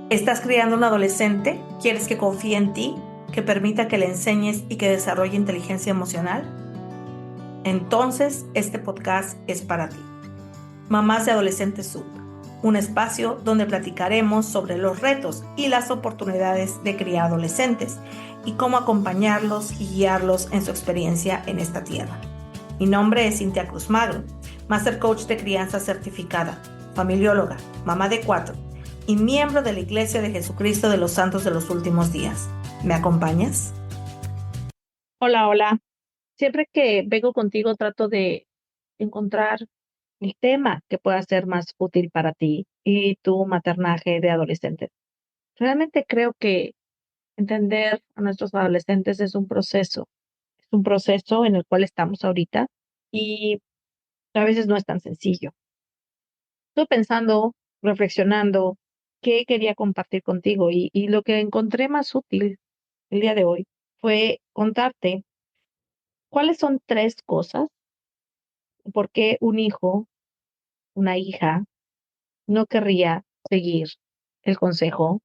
¿Estás criando un adolescente? ¿Quieres que confíe en ti? ¿Que permita que le enseñes y que desarrolle inteligencia emocional? Entonces, este podcast es para ti. Mamás de Adolescentes Sud, un espacio donde platicaremos sobre los retos y las oportunidades de criar adolescentes y cómo acompañarlos y guiarlos en su experiencia en esta tierra. Mi nombre es Cintia Cruz Magro, Master Coach de Crianza certificada, familióloga, mamá de 4 y miembro de la Iglesia de Jesucristo de los Santos de los Últimos Días. ¿Me acompañas? Hola, hola. Siempre que vengo contigo trato de encontrar el tema que pueda ser más útil para ti y tu maternaje de adolescentes. Realmente creo que entender a nuestros adolescentes es un proceso en el cual estamos ahorita y a veces no es tan sencillo. Estoy pensando, reflexionando, qué quería compartir contigo y lo que encontré más útil el día de hoy fue contarte cuáles son tres cosas por qué un hijo, una hija, no querría seguir el consejo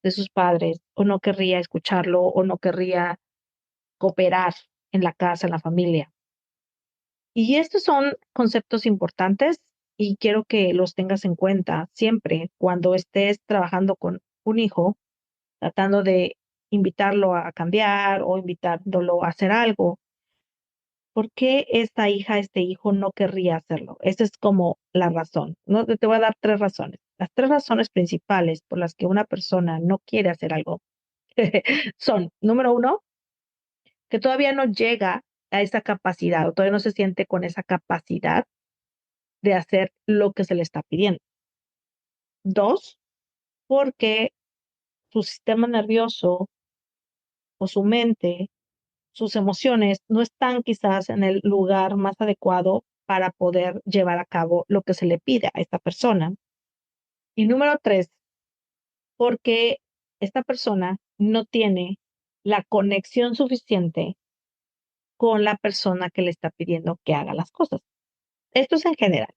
de sus padres, o no querría escucharlo, o no querría cooperar en la casa, en la familia. Y estos son conceptos importantes y quiero que los tengas en cuenta siempre cuando estés trabajando con un hijo, tratando de invitarlo a cambiar o invitándolo a hacer algo. ¿Por qué esta hija, este hijo no querría hacerlo? Esa es como la razón. No te voy a dar tres razones. Las tres razones principales por las que una persona no quiere hacer algo son, número uno, que todavía no llega a esa capacidad o todavía no se siente con esa capacidad de hacer lo que se le está pidiendo. Dos, porque su sistema nervioso o su mente, sus emociones no están quizás en el lugar más adecuado para poder llevar a cabo lo que se le pide a esta persona. Y número tres, porque esta persona no tiene la conexión suficiente con la persona que le está pidiendo que haga las cosas. Esto es en general.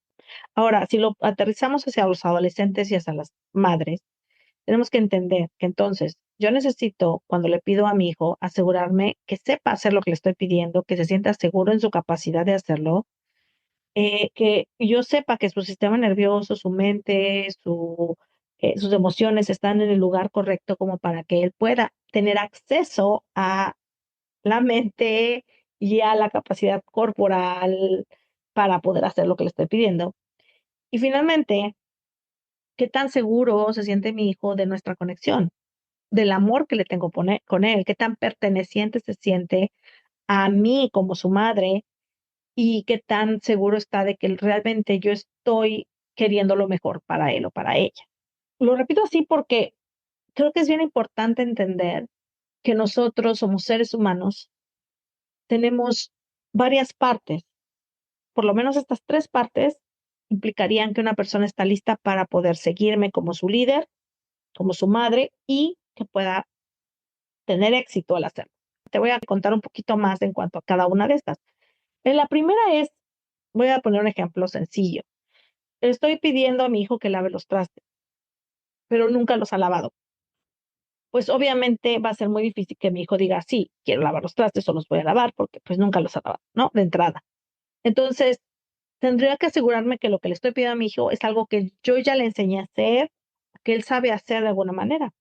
Ahora, si lo aterrizamos hacia los adolescentes y hacia las madres, tenemos que entender que entonces yo necesito, cuando le pido a mi hijo, asegurarme que sepa hacer lo que le estoy pidiendo, que se sienta seguro en su capacidad de hacerlo, que yo sepa que su sistema nervioso, su mente, sus emociones están en el lugar correcto como para que él pueda tener acceso a la mente y a la capacidad corporal para poder hacer lo que le estoy pidiendo. Y finalmente, ¿qué tan seguro se siente mi hijo de nuestra conexión, del amor que le tengo con él? ¿Qué tan perteneciente se siente a mí como su madre? Y qué tan seguro está de que realmente yo estoy queriendo lo mejor para él o para ella. Lo repito así porque creo que es bien importante entender que nosotros somos seres humanos, tenemos varias partes, por lo menos estas tres partes implicarían que una persona está lista para poder seguirme como su líder, como su madre y que pueda tener éxito al hacerlo. Te voy a contar un poquito más en cuanto a cada una de estas. La primera es, voy a poner un ejemplo sencillo. Estoy pidiendo a mi hijo que lave los trastes, pero nunca los ha lavado. Pues obviamente va a ser muy difícil que mi hijo diga, sí, quiero lavar los trastes o los voy a lavar porque pues nunca los ha lavado, ¿no? De entrada. Entonces, tendría que asegurarme que lo que le estoy pidiendo a mi hijo es algo que yo ya le enseñé a hacer, que él sabe hacer de alguna manera.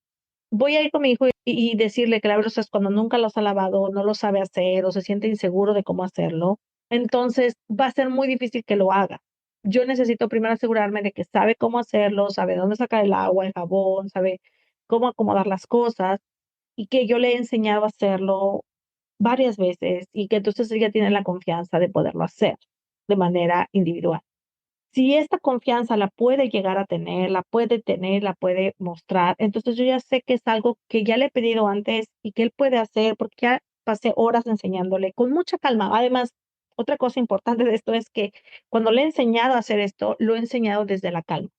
Voy a ir con mi hijo y decirle que lave los trastes cuando nunca los ha lavado, no lo sabe hacer o se siente inseguro de cómo hacerlo. Entonces, va a ser muy difícil que lo haga. Yo necesito primero asegurarme de que sabe cómo hacerlo, sabe dónde sacar el agua, el jabón, sabe cómo acomodar las cosas y que yo le he enseñado a hacerlo varias veces y que entonces ella tiene la confianza de poderlo hacer de manera individual. Si esta confianza la puede llegar a tener, la puede mostrar, entonces yo ya sé que es algo que ya le he pedido antes y que él puede hacer porque ya pasé horas enseñándole con mucha calma. Además, otra cosa importante de esto es que cuando le he enseñado a hacer esto, lo he enseñado desde la calma,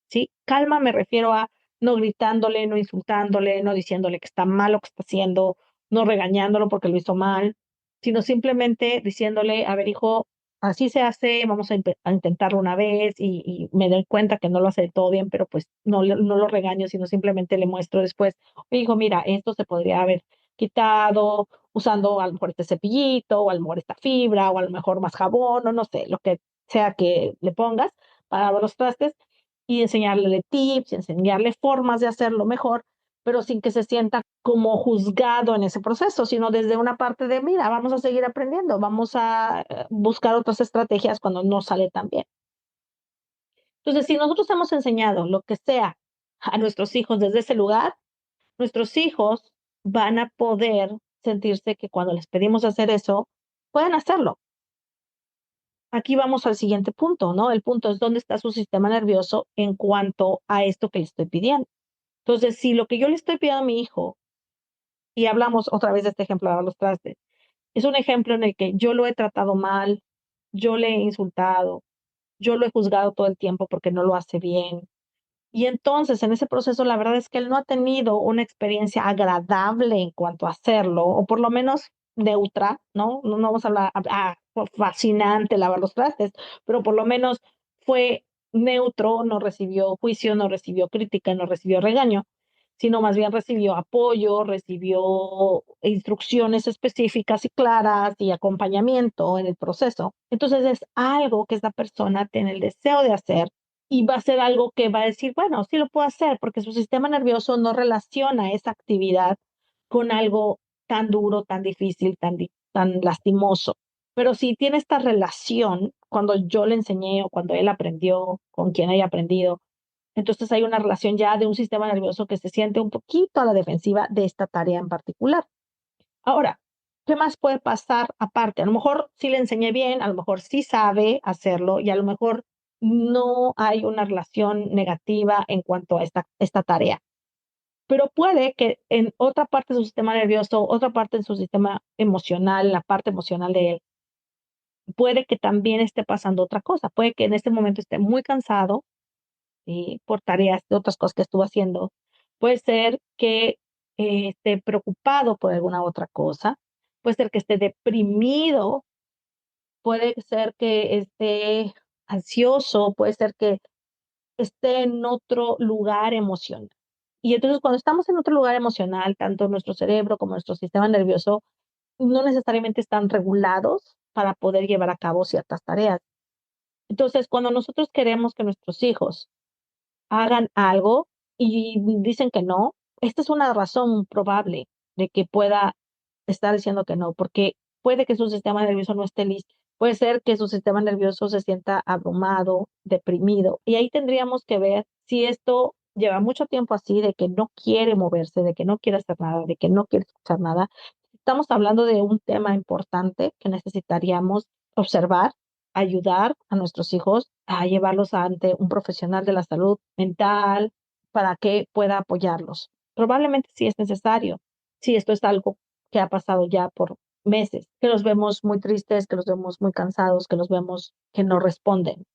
¿sí? Calma me refiero a no gritándole, no insultándole, no diciéndole que está mal lo que está haciendo, no regañándolo porque lo hizo mal, sino simplemente diciéndole, a ver, hijo, así se hace, vamos a intentarlo una vez y me doy cuenta que no lo hace del todo bien, pero pues no lo regaño, sino simplemente le muestro después, oye, hijo, mira, esto se podría haber quitado usando a lo mejor este cepillito, o a lo mejor esta fibra, o a lo mejor más jabón, o no sé, lo que sea que le pongas para lavar los trastes, y enseñarle tips, enseñarle formas de hacerlo mejor, pero sin que se sienta como juzgado en ese proceso, sino desde una parte de, mira, vamos a seguir aprendiendo, vamos a buscar otras estrategias cuando no sale tan bien. Entonces, si nosotros hemos enseñado lo que sea a nuestros hijos desde ese lugar, nuestros hijos van a poder sentirse que cuando les pedimos hacer eso, pueden hacerlo. Aquí vamos al siguiente punto, ¿no? El punto es dónde está su sistema nervioso en cuanto a esto que le estoy pidiendo. Entonces, si lo que yo le estoy pidiendo a mi hijo, y hablamos otra vez de este ejemplo de los trastes, es un ejemplo en el que yo lo he tratado mal, yo le he insultado, yo lo he juzgado todo el tiempo porque no lo hace bien. Y entonces, en ese proceso, la verdad es que él no ha tenido una experiencia agradable en cuanto a hacerlo, o por lo menos neutra, ¿no? No vamos a hablar, fascinante lavar los trastes, pero por lo menos fue neutro, no recibió juicio, no recibió crítica, no recibió regaño, sino más bien recibió apoyo, recibió instrucciones específicas y claras y acompañamiento en el proceso. Entonces es algo que esta persona tiene el deseo de hacer y va a ser algo que va a decir, bueno, sí lo puedo hacer, porque su sistema nervioso no relaciona esa actividad con algo tan duro, tan difícil, tan lastimoso. Pero si tiene esta relación, cuando yo le enseñé o cuando él aprendió, con quien haya aprendido, entonces hay una relación ya de un sistema nervioso que se siente un poquito a la defensiva de esta tarea en particular. Ahora, ¿qué más puede pasar aparte? A lo mejor sí le enseñé bien, a lo mejor sí sabe hacerlo y a lo mejor no hay una relación negativa en cuanto a esta tarea. Pero puede que en otra parte de su sistema nervioso, otra parte de su sistema emocional, la parte emocional de él, puede que también esté pasando otra cosa. Puede que en este momento esté muy cansado por tareas de otras cosas que estuvo haciendo. Puede ser que esté preocupado por alguna otra cosa. Puede ser que esté deprimido. Puede ser que esté ansioso. Puede ser que esté en otro lugar emocional. Y entonces cuando estamos en otro lugar emocional, tanto nuestro cerebro como nuestro sistema nervioso no necesariamente están regulados para poder llevar a cabo ciertas tareas. Entonces, cuando nosotros queremos que nuestros hijos hagan algo y dicen que no, esta es una razón probable de que pueda estar diciendo que no, porque puede que su sistema nervioso no esté listo, puede ser que su sistema nervioso se sienta abrumado, deprimido, y ahí tendríamos que ver si esto lleva mucho tiempo así, de que no quiere moverse, de que no quiere hacer nada, de que no quiere escuchar nada. Estamos hablando de un tema importante que necesitaríamos observar, ayudar a nuestros hijos a llevarlos ante un profesional de la salud mental para que pueda apoyarlos. Probablemente sí es necesario, si esto es algo que ha pasado ya por meses, que los vemos muy tristes, que los vemos muy cansados, que los vemos que no responden.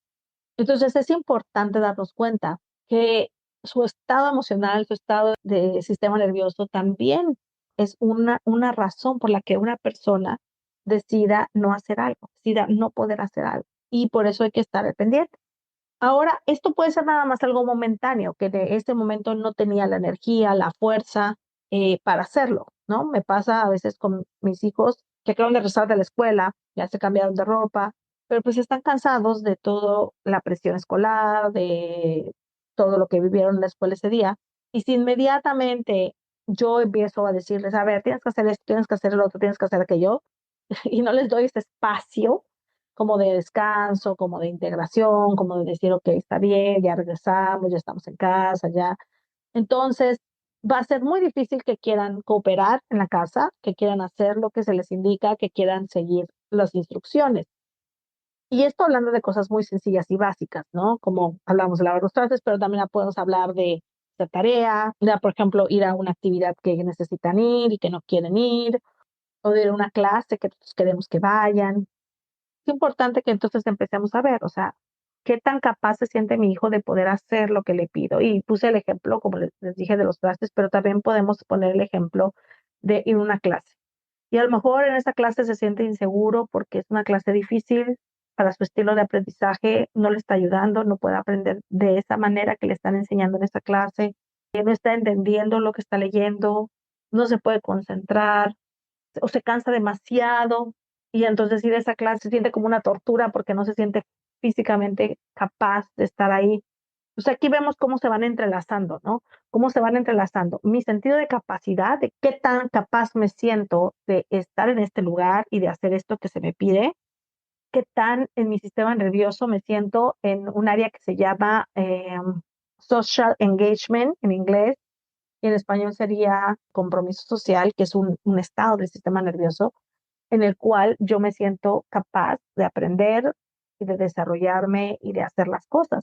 Entonces es importante darnos cuenta que su estado emocional, su estado de sistema nervioso también es una razón por la que una persona decida no hacer algo, decida no poder hacer algo. Y por eso hay que estar al pendiente. Ahora, esto puede ser nada más algo momentáneo, que de este momento no tenía la energía, la fuerza para hacerlo, ¿no? Me pasa a veces con mis hijos que acaban de regresar de la escuela, ya se cambiaron de ropa, pero pues están cansados de toda la presión escolar, de todo lo que vivieron en la escuela ese día. Y si inmediatamente yo empiezo a decirles, a ver, tienes que hacer esto, tienes que hacer el otro, tienes que hacer aquello, y no les doy ese espacio como de descanso, como de integración, como de decir, ok, está bien, ya regresamos, ya estamos en casa, ya. Entonces, va a ser muy difícil que quieran cooperar en la casa, que quieran hacer lo que se les indica, que quieran seguir las instrucciones. Y esto hablando de cosas muy sencillas y básicas, ¿no? Como hablamos de lavar los trastes, pero también podemos hablar de tarea, de, por ejemplo, ir a una actividad que necesitan ir y que no quieren ir, o de una clase que nosotros queremos que vayan. Es importante que entonces empecemos a ver, o sea, qué tan capaz se siente mi hijo de poder hacer lo que le pido. Y puse el ejemplo, como les dije, de los trastes, pero también podemos poner el ejemplo de ir a una clase. Y a lo mejor en esa clase se siente inseguro porque es una clase difícil, para su estilo de aprendizaje no le está ayudando, no puede aprender de esa manera que le están enseñando en esta clase, no está entendiendo lo que está leyendo, no se puede concentrar o se cansa demasiado y entonces ir a esa clase se siente como una tortura porque no se siente físicamente capaz de estar ahí. Pues aquí vemos cómo se van entrelazando, ¿no? Cómo se van entrelazando mi sentido de capacidad, de qué tan capaz me siento de estar en este lugar y de hacer esto que se me pide, qué tan en mi sistema nervioso me siento en un área que se llama social engagement en inglés y en español sería compromiso social, que es un estado del sistema nervioso en el cual yo me siento capaz de aprender y de desarrollarme y de hacer las cosas.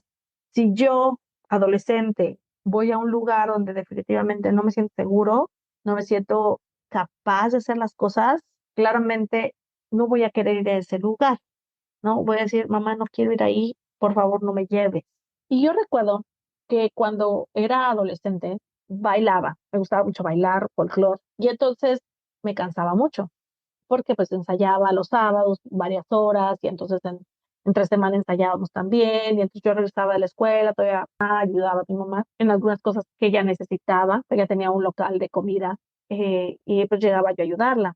Si yo, adolescente, voy a un lugar donde definitivamente no me siento seguro, no me siento capaz de hacer las cosas, claramente no voy a querer ir a ese lugar, ¿no? Voy a decir, mamá, no quiero ir ahí, por favor, no me lleves. Y yo recuerdo que cuando era adolescente, bailaba, me gustaba mucho bailar, folclore, y entonces me cansaba mucho porque pues ensayaba los sábados varias horas y entonces entre semana ensayábamos también y entonces yo regresaba de la escuela, todavía ayudaba a mi mamá en algunas cosas que ella necesitaba, ella tenía un local de comida y pues llegaba yo a ayudarla.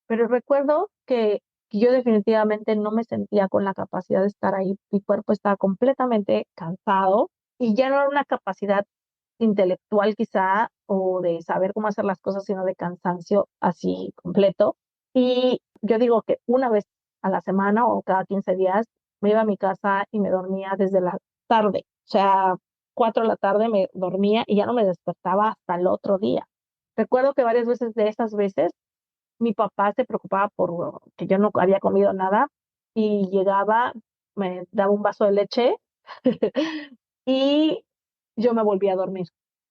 Pero recuerdo que yo definitivamente no me sentía con la capacidad de estar ahí, mi cuerpo estaba completamente cansado y ya no era una capacidad intelectual quizá o de saber cómo hacer las cosas, sino de cansancio así completo. Y yo digo que una vez a la semana o cada 15 días me iba a mi casa y me dormía desde la tarde, o sea, 4 de la tarde me dormía y ya no me despertaba hasta el otro día. Recuerdo que varias veces de esas veces mi papá se preocupaba por que yo no había comido nada y llegaba, me daba un vaso de leche y yo me volvía a dormir.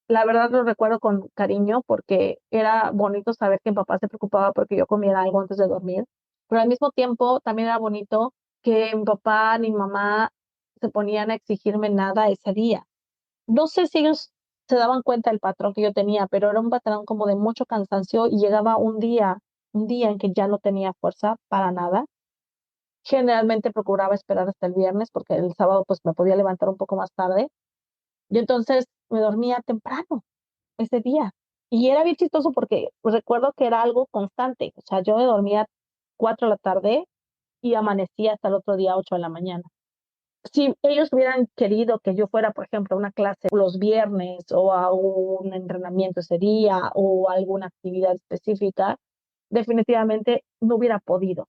La verdad lo recuerdo con cariño porque era bonito saber que mi papá se preocupaba porque yo comiera algo antes de dormir, pero al mismo tiempo también era bonito que mi papá ni mi mamá se ponían a exigirme nada ese día. No sé si ellos se daban cuenta del patrón que yo tenía, pero era un patrón como de mucho cansancio y llegaba un día en que ya no tenía fuerza para nada. Generalmente procuraba esperar hasta el viernes porque el sábado pues me podía levantar un poco más tarde y entonces me dormía temprano ese día. Y era bien chistoso porque pues, recuerdo que era algo constante. O sea, yo me dormía 4 de la tarde y amanecía hasta el otro día 8 de la mañana. Si ellos hubieran querido que yo fuera, por ejemplo, a una clase los viernes o a un entrenamiento ese día o a alguna actividad específica, definitivamente no hubiera podido.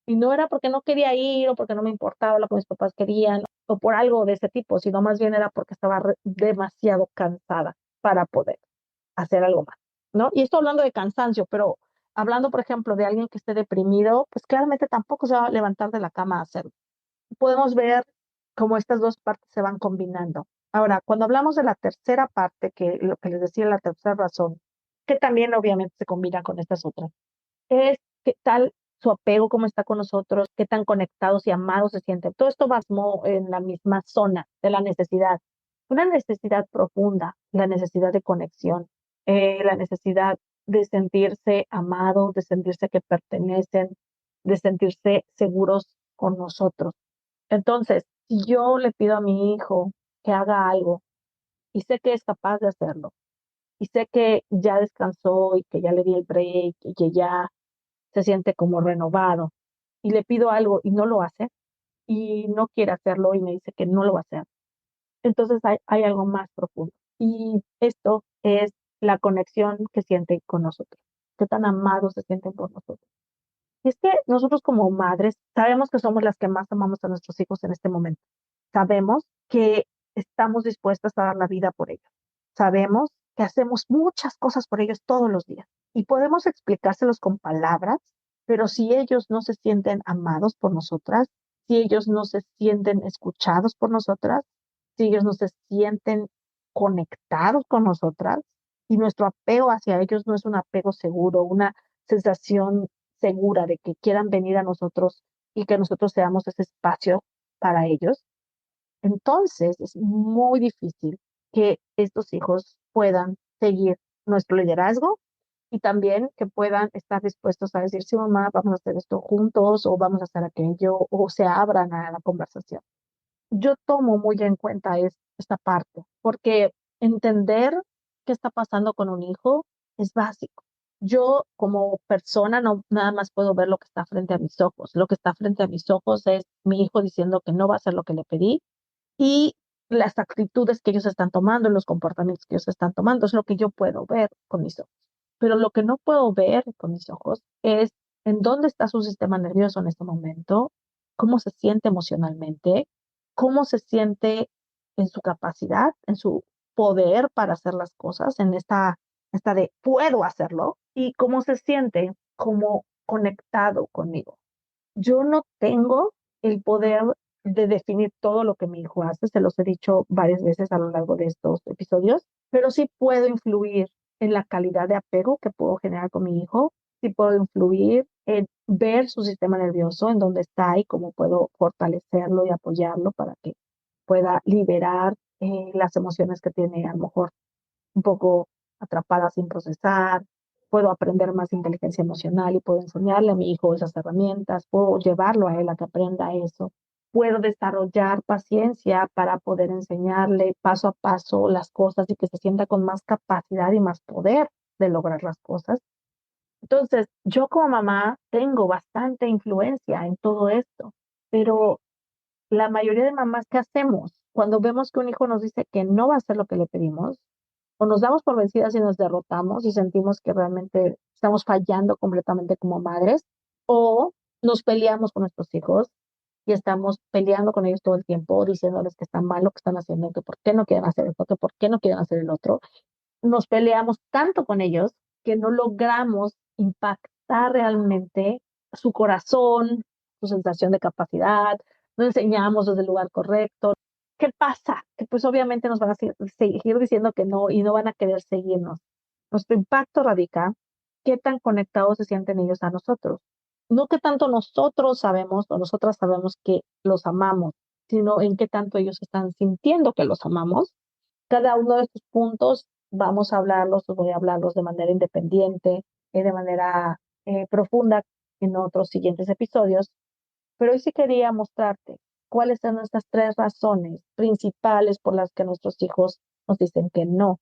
Y no era porque no quería ir o porque no me importaba lo que mis papás querían o por algo de ese tipo, sino más bien era porque estaba demasiado cansada para poder hacer algo más, ¿no? Y estoy hablando de cansancio, pero hablando, por ejemplo, de alguien que esté deprimido, pues claramente tampoco se va a levantar de la cama a hacerlo. Podemos ver cómo estas dos partes se van combinando. Ahora, cuando hablamos de la tercera parte, que lo que les decía, la tercera razón, que también obviamente se combina con estas otras, es qué tal su apego, cómo está con nosotros, qué tan conectados y amados se sienten. Todo esto va en la misma zona de la necesidad. Una necesidad profunda, la necesidad de conexión, la necesidad de sentirse amados, de sentirse que pertenecen, de sentirse seguros con nosotros. Entonces, si yo le pido a mi hijo que haga algo y sé que es capaz de hacerlo, y sé que ya descansó y que ya le di el break y que ya se siente como renovado, y le pido algo y no lo hace, y no quiere hacerlo y me dice que no lo va a hacer, entonces hay algo más profundo. Y esto es la conexión que sienten con nosotros, qué tan amados se sienten por nosotros. Y es que nosotros como madres sabemos que somos las que más amamos a nuestros hijos en este momento. Sabemos que estamos dispuestas a dar la vida por ellos. Sabemos que hacemos muchas cosas por ellos todos los días y podemos explicárselos con palabras, pero si ellos no se sienten amados por nosotras, si ellos no se sienten escuchados por nosotras, si ellos no se sienten conectados con nosotras y nuestro apego hacia ellos no es un apego seguro, una sensación segura de que quieran venir a nosotros y que nosotros seamos ese espacio para ellos, entonces es muy difícil que estos hijos puedan seguir nuestro liderazgo y también que puedan estar dispuestos a decir, sí, mamá, vamos a hacer esto juntos o vamos a hacer aquello o se abran a la conversación. Yo tomo muy en cuenta esta parte, porque entender qué está pasando con un hijo es básico. Yo como persona no nada más puedo ver lo que está frente a mis ojos. Lo que está frente a mis ojos es mi hijo diciendo que no va a hacer lo que le pedí y las actitudes que ellos están tomando, los comportamientos que ellos están tomando, es lo que yo puedo ver con mis ojos. Pero lo que no puedo ver con mis ojos es en dónde está su sistema nervioso en este momento, cómo se siente emocionalmente, cómo se siente en su capacidad, en su poder para hacer las cosas, en esta de puedo hacerlo, y cómo se siente como conectado conmigo. Yo no tengo el poder de definir todo lo que mi hijo hace, se los he dicho varias veces a lo largo de estos episodios, pero sí puedo influir en la calidad de apego que puedo generar con mi hijo, sí puedo influir en ver su sistema nervioso, en dónde está y cómo puedo fortalecerlo y apoyarlo para que pueda liberar las emociones que tiene a lo mejor un poco atrapada sin procesar, puedo aprender más inteligencia emocional y puedo enseñarle a mi hijo esas herramientas, puedo llevarlo a él a que aprenda eso, puedo desarrollar paciencia para poder enseñarle paso a paso las cosas y que se sienta con más capacidad y más poder de lograr las cosas. Entonces, yo como mamá tengo bastante influencia en todo esto, pero la mayoría de mamás, ¿qué hacemos? Cuando vemos que un hijo nos dice que no va a hacer lo que le pedimos, o nos damos por vencidas y nos derrotamos y sentimos que realmente estamos fallando completamente como madres, o nos peleamos con nuestros hijos y estamos peleando con ellos todo el tiempo, diciéndoles que están mal lo que están haciendo, que por qué no quieren hacer esto, que por qué no quieren hacer el otro. Nos peleamos tanto con ellos que no logramos impactar realmente su corazón, su sensación de capacidad, no enseñamos desde el lugar correcto. ¿Qué pasa? Que pues obviamente nos van a seguir diciendo que no y no van a querer seguirnos. Nuestro impacto radica qué tan conectados se sienten ellos a nosotros. No qué tanto nosotros sabemos o nosotras sabemos que los amamos, sino en qué tanto ellos están sintiendo que los amamos. Cada uno de estos puntos vamos a hablarlos, voy a hablarlos de manera independiente y de manera profunda en otros siguientes episodios, pero hoy sí quería mostrarte cuáles son nuestras tres razones principales por las que nuestros hijos nos dicen que no.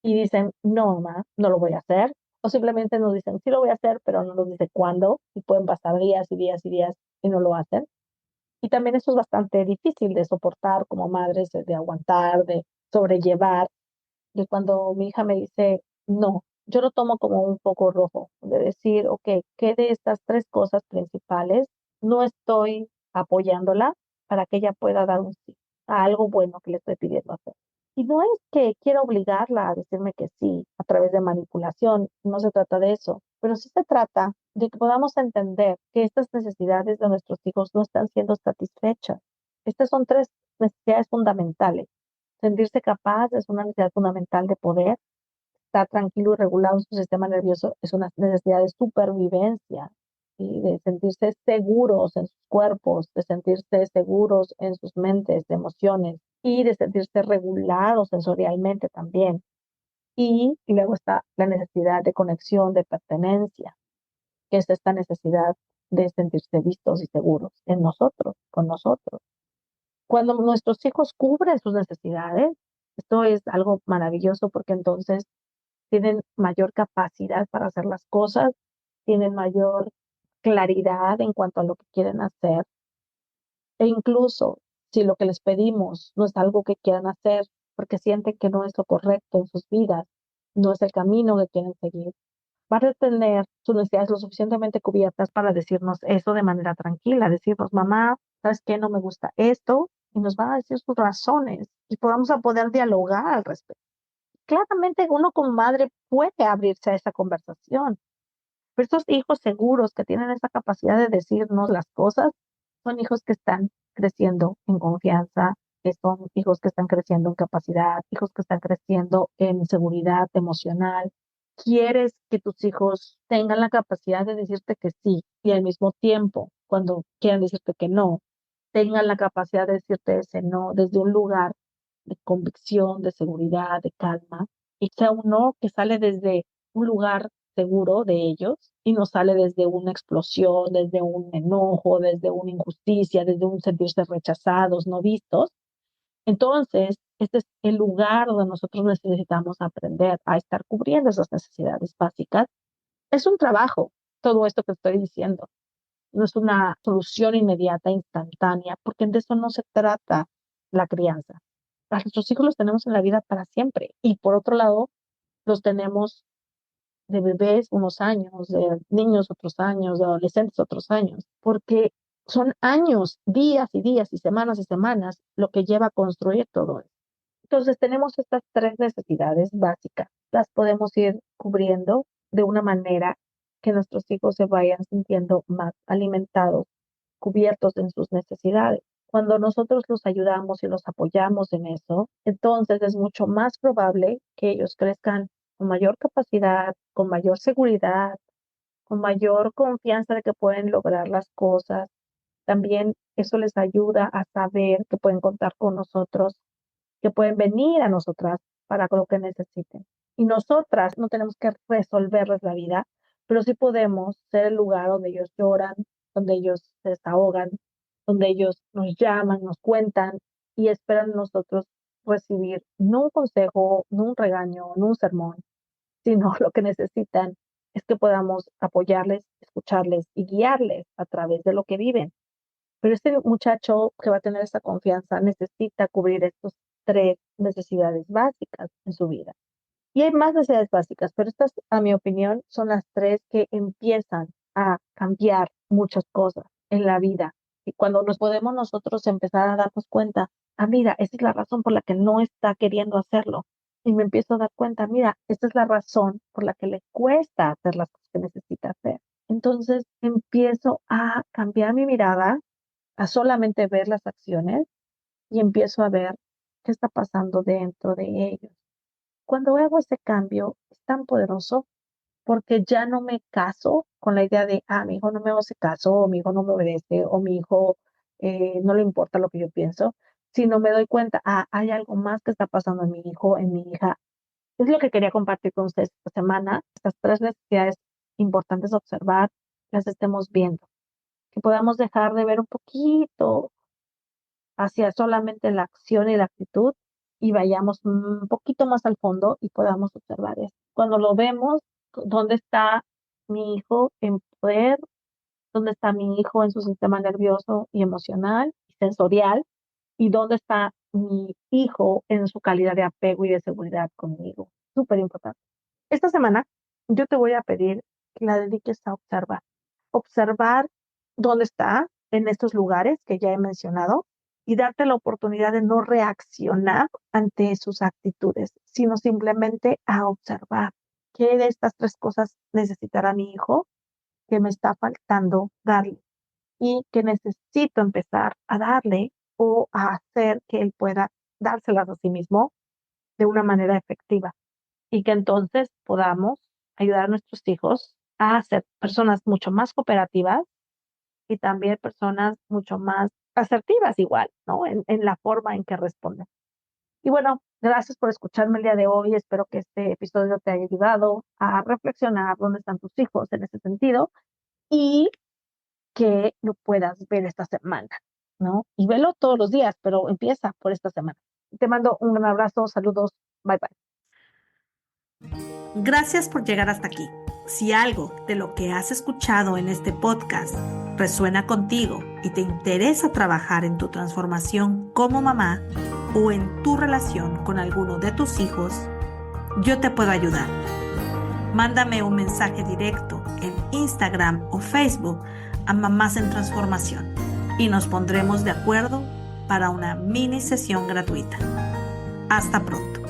Y dicen, no, mamá, no lo voy a hacer. O simplemente nos dicen, sí lo voy a hacer, pero no nos dice cuándo. Y pueden pasar días y días y días y no lo hacen. Y también eso es bastante difícil de soportar como madres, de aguantar, de sobrellevar. De cuando mi hija me dice, no, yo lo tomo como un foco rojo, de decir, ok, ¿qué de estas tres cosas principales no estoy apoyándola para que ella pueda dar un sí a algo bueno que le estoy pidiendo hacer? Y no es que quiera obligarla a decirme que sí a través de manipulación, no se trata de eso, pero sí se trata de que podamos entender que estas necesidades de nuestros hijos no están siendo satisfechas. Estas son tres necesidades fundamentales. Sentirse capaz es una necesidad fundamental de poder. Estar tranquilo y regulado en su sistema nervioso es una necesidad de supervivencia y de sentirse seguros en sus cuerpos, de sentirse seguros en sus mentes, de emociones y de sentirse regulados sensorialmente también. Y luego está la necesidad de conexión, de pertenencia, que es esta necesidad de sentirse vistos y seguros en nosotros, con nosotros. Cuando nuestros hijos cubren sus necesidades, esto es algo maravilloso porque entonces tienen mayor capacidad para hacer las cosas, tienen mayor claridad en cuanto a lo que quieren hacer e incluso si lo que les pedimos no es algo que quieran hacer porque sienten que no es lo correcto en sus vidas, no es el camino que quieren seguir, van a tener sus necesidades lo suficientemente cubiertas para decirnos eso de manera tranquila, decirnos, mamá, ¿sabes qué? No me gusta esto, y nos van a decir sus razones y podamos a poder dialogar al respecto. Claramente uno como madre puede abrirse a esa conversación, pero estos hijos seguros que tienen esa capacidad de decirnos las cosas son hijos que están creciendo en confianza, que son hijos que están creciendo en capacidad, hijos que están creciendo en seguridad emocional. Quieres que tus hijos tengan la capacidad de decirte que sí y al mismo tiempo, cuando quieran decirte que no, tengan la capacidad de decirte ese no desde un lugar de convicción, de seguridad, de calma, y sea un no que sale desde un lugar seguro de ellos y nos sale desde una explosión, desde un enojo, desde una injusticia, desde un sentirse rechazados, no vistos. Entonces, este es el lugar donde nosotros necesitamos aprender a estar cubriendo esas necesidades básicas. Es un trabajo, todo esto que estoy diciendo. No es una solución inmediata, instantánea, porque de eso no se trata la crianza. A nuestros hijos los tenemos en la vida para siempre. Y por otro lado, los tenemos de bebés unos años, de niños otros años, de adolescentes otros años, porque son años, días y semanas lo que lleva a construir todo eso. Entonces tenemos estas tres necesidades básicas. Las podemos ir cubriendo de una manera que nuestros hijos se vayan sintiendo más alimentados, cubiertos en sus necesidades. Cuando nosotros los ayudamos y los apoyamos en eso, entonces es mucho más probable que ellos crezcan con mayor capacidad, con mayor seguridad, con mayor confianza de que pueden lograr las cosas. También eso les ayuda a saber que pueden contar con nosotros, que pueden venir a nosotras para lo que necesiten. Y nosotras no tenemos que resolverles la vida, pero sí podemos ser el lugar donde ellos lloran, donde ellos se desahogan, donde ellos nos llaman, nos cuentan y esperan nosotros recibir no un consejo, no un regaño, no un sermón, sino lo que necesitan es que podamos apoyarles, escucharles y guiarles a través de lo que viven. Pero este muchacho que va a tener esa confianza necesita cubrir estos tres necesidades básicas en su vida. Y hay más necesidades básicas, pero estas, a mi opinión, son las tres que empiezan a cambiar muchas cosas en la vida. Y cuando nos podemos nosotros empezar a darnos cuenta, mira, esa es la razón por la que no está queriendo hacerlo. Y me empiezo a dar cuenta, mira, esta es la razón por la que le cuesta hacer las cosas que necesita hacer. Entonces empiezo a cambiar mi mirada, a solamente ver las acciones y empiezo a ver qué está pasando dentro de ellos. Cuando hago ese cambio es tan poderoso porque ya no me caso con la idea de, mi hijo no me hace caso, o mi hijo no me obedece, o mi hijo no le importa lo que yo pienso, sino me doy cuenta, hay algo más que está pasando en mi hijo, en mi hija. Es lo que quería compartir con ustedes esta semana. Estas tres necesidades importantes de observar, las estemos viendo. Que podamos dejar de ver un poquito hacia solamente la acción y la actitud y vayamos un poquito más al fondo y podamos observar eso. Cuando lo vemos, ¿dónde está mi hijo en poder? ¿Dónde está mi hijo en su sistema nervioso y emocional y sensorial? ¿Y dónde está mi hijo en su calidad de apego y de seguridad conmigo? Súper importante. Esta semana yo te voy a pedir que la dediques a observar. Observar dónde está en estos lugares que ya he mencionado y darte la oportunidad de no reaccionar ante sus actitudes, sino simplemente a observar qué de estas tres cosas necesitará mi hijo que me está faltando darle y que necesito empezar a darle o a hacer que él pueda dárselas a sí mismo de una manera efectiva y que entonces podamos ayudar a nuestros hijos a ser personas mucho más cooperativas y también personas mucho más asertivas igual, ¿no? En la forma en que responden. Y bueno, gracias por escucharme el día de hoy. Espero que este episodio te haya ayudado a reflexionar dónde están tus hijos en ese sentido y que lo puedas ver esta semana, ¿no? Y velo todos los días, pero empieza por esta semana. Te mando un gran abrazo, saludos, bye bye. Gracias por llegar hasta aquí. Si algo de lo que has escuchado en este podcast resuena contigo y te interesa trabajar en tu transformación como mamá o en tu relación con alguno de tus hijos, yo te puedo ayudar. Mándame un mensaje directo en Instagram o Facebook a Mamás en Transformación y nos pondremos de acuerdo para una mini sesión gratuita. Hasta pronto.